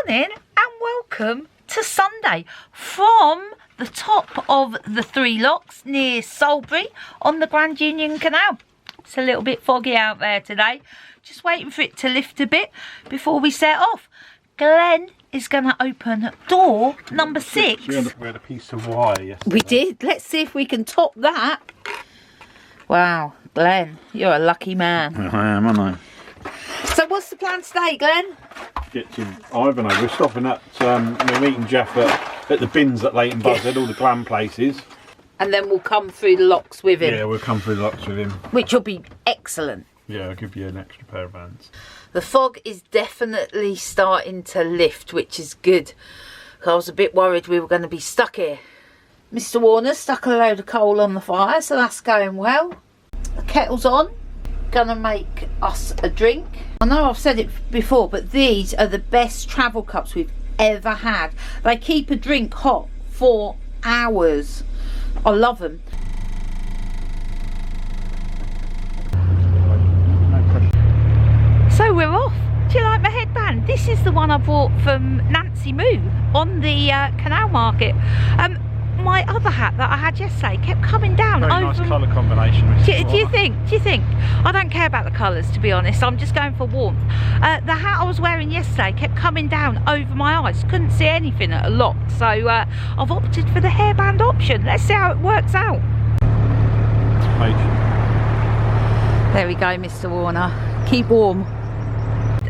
morning and welcome to Sunday from the top of the Three Locks near Soulbury on the Grand Union Canal. It's a little bit foggy out there today. Just waiting for it to lift a bit before we set off. Glenn is going to open door number 6. We had a piece of wire yesterday. We did. Let's see if we can top that. Wow, Glenn, you're a lucky man. I am, aren't I? So what's the plan today, Glenn? Get to Ivanhoe. We're stopping at, we're meeting Jeff at the bins at Leighton Buzzard, all the glam places. And then we'll come through the locks with him. Yeah, we'll come through the locks with him. Which will be excellent. Yeah, I'll give you an extra pair of hands. The fog is definitely starting to lift, which is good. I was a bit worried we were going to be stuck here. Mr. Warner stuck a load of coal on the fire, so that's going well. The kettle's on. Gonna make us a drink. I know I've said it before, but these are the best travel cups we've ever had. They keep a drink hot for hours. I love them. So we're off. Do you like my headband? This is the one I bought from Nancy Moo on the canal market. My other hat that I had yesterday kept coming down. Very over. Nice colour combination. Do you think? I don't care about the colours, to be honest. I'm just going for warmth. The hat I was wearing yesterday kept coming down over my eyes. Couldn't see anything at a lock. So I've opted for the hairband option. Let's see how it works out. There we go, Mr. Warner. Keep warm.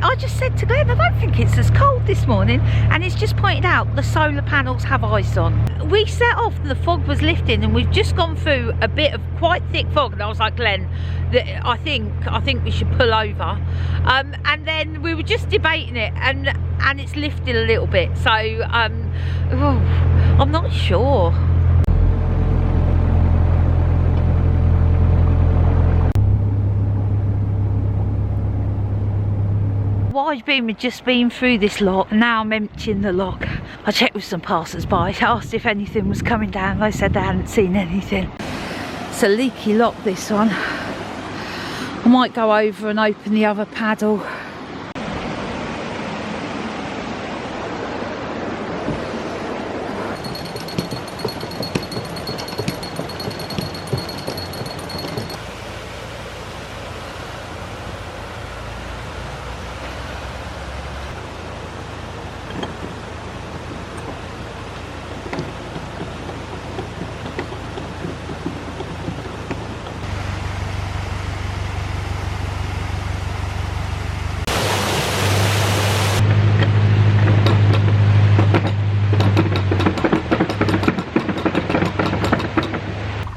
I just said to Glenn, I don't think it's as cold this morning, and he's just pointed out the solar panels have ice on. We set off, the fog was lifting, and we've just gone through a bit of quite thick fog, and I was like, Glenn, I think we should pull over. And then we were just debating it, and it's lifted a little bit, so I'm not sure. I've just been through this lock, now I'm emptying the lock. I checked with some passers-by, asked if anything was coming down. They said they hadn't seen anything. It's a leaky lock, this one. I might go over and open the other paddle.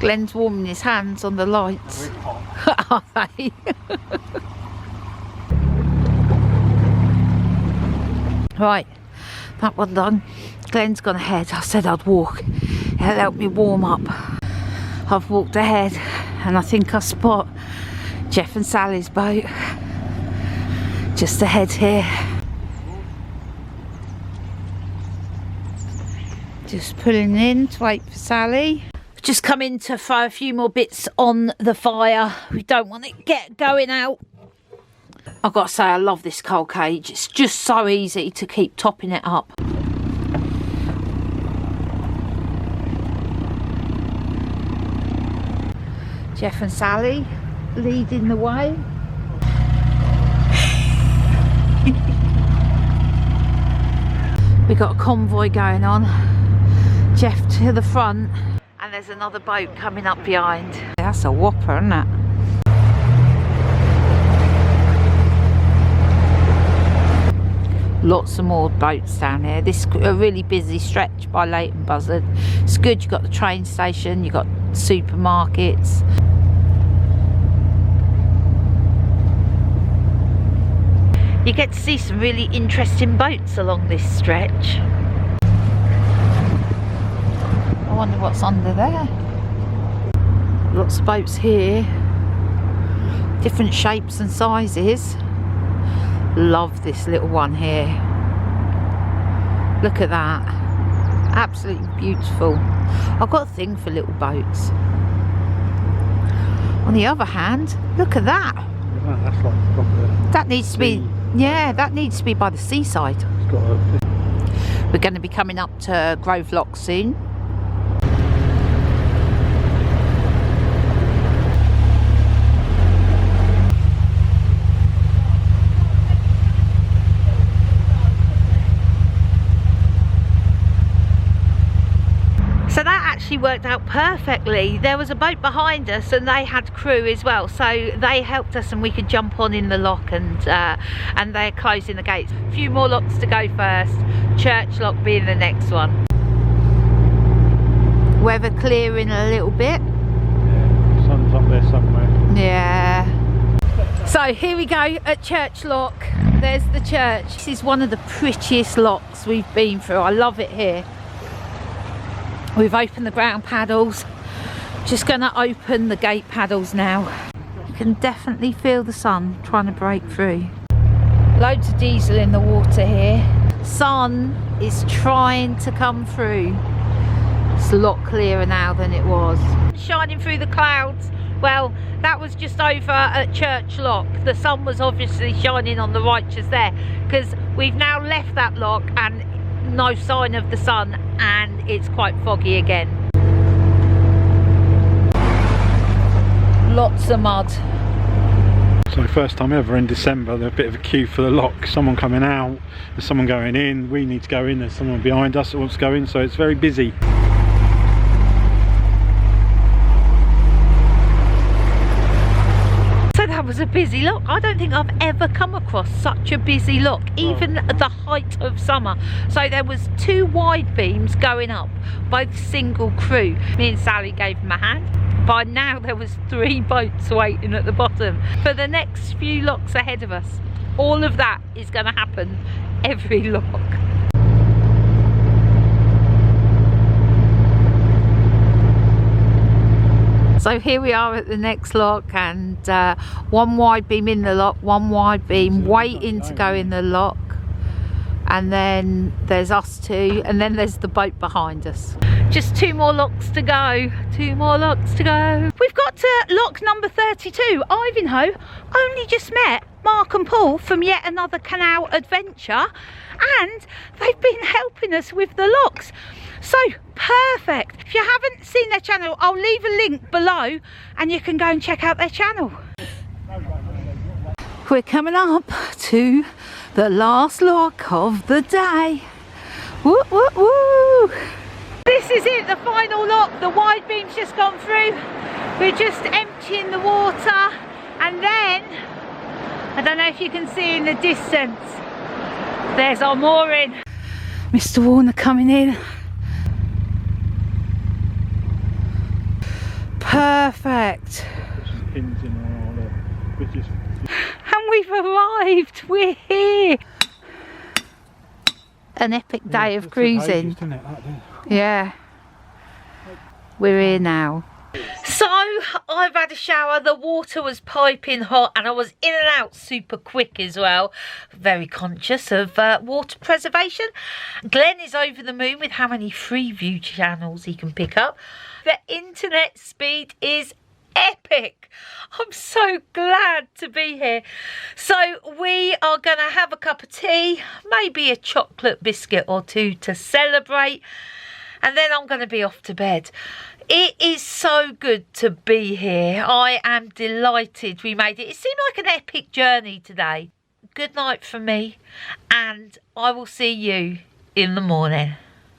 Glenn's warming his hands on the lights. Are they? Right, that one done. Glenn's gone ahead. I said I'd walk. It'll help me warm up. I've walked ahead and I think I spot Jeff and Sally's boat just ahead here. Just pulling in to wait for Sally. Just come in to throw a few more bits on the fire. We don't want it get going out. I've got to say, I love this coal cage. It's just so easy to keep topping it up. Jeff and Sally leading the way. We got a convoy going on. Jeff to the front. And there's another boat coming up behind. That's a whopper, isn't it? Lots of more boats down here. This is a really busy stretch by Leighton Buzzard. It's good, you've got the train station, you've got supermarkets. You get to see some really interesting boats along this stretch. I wonder what's under there. Lots of boats here, different shapes and sizes. Love this little one here. Look at that, absolutely beautiful. I've got a thing for little boats. On the other hand, look at that. That's like proper. That needs to be, yeah, that needs to be by the seaside. It's got a We're going to be coming up to Grove Lock soon. So that actually worked out perfectly. There was a boat behind us and they had crew as well, so they helped us and we could jump on in the lock, and they're closing the gates. A few more locks to go first, Church Lock being the next one. Weather clearing a little bit. Yeah, the sun's up there somewhere. Yeah. So here we go at Church Lock. There's the church. This is one of the prettiest locks we've been through. I love it here. We've opened the ground paddles. Just going to open the gate paddles now. You can definitely feel the sun trying to break through. Loads of diesel in the water here. Sun is trying to come through. It's a lot clearer now than it was. Shining through the clouds. Well, that was just over at Church Lock. The sun was obviously shining on the righteous there, because we've now left that lock and no sign of the sun, and it's quite foggy again. Lots of mud. So first time ever in December, there's a bit of a queue for the lock. Someone coming out, there's someone going in, we need to go in, there's someone behind us that wants to go in, so it's very busy. That was a busy lock. I don't think I've ever come across such a busy lock, even at the height of summer. So there was 2 wide beams going up, both single crew. Me and Sally gave them a hand. By now there was 3 boats waiting at the bottom for the next few locks ahead of us. All of that is going to happen every lock. So here we are at the next lock, and 1 wide beam in the lock, 1 wide beam waiting to go in the lock, and then there's us 2, and then there's the boat behind us. Just 2 more locks to go, 2 more locks to go. We've got to lock number 32. Ivanhoe only just met Mark and Paul from yet another canal adventure, and they've been helping us with the locks. So perfect. If you haven't seen their channel, I'll leave a link below and you can go and check out their channel. We're coming up to the last lock of the day. Woo, woo, woo. This is it, the final lock. The wide beam's just gone through. We're just emptying the water, and then I don't know if you can see in the distance, there's our mooring. Mr. Warner coming in. Perfect. And we've arrived. We're here. An epic day of cruising. Yeah. We're here now. So I've had a shower. The water was piping hot and I was in and out super quick as well. Very conscious of water preservation. Glenn is over the moon with how many Freeview channels he can pick up. The internet speed is epic. I'm so glad to be here. So we are going to have a cup of tea, maybe a chocolate biscuit or 2 to celebrate, and then I'm going to be off to bed. It is so good to be here. I am delighted we made it. It seemed like an epic journey today. Good night from me, and I will see you in the morning.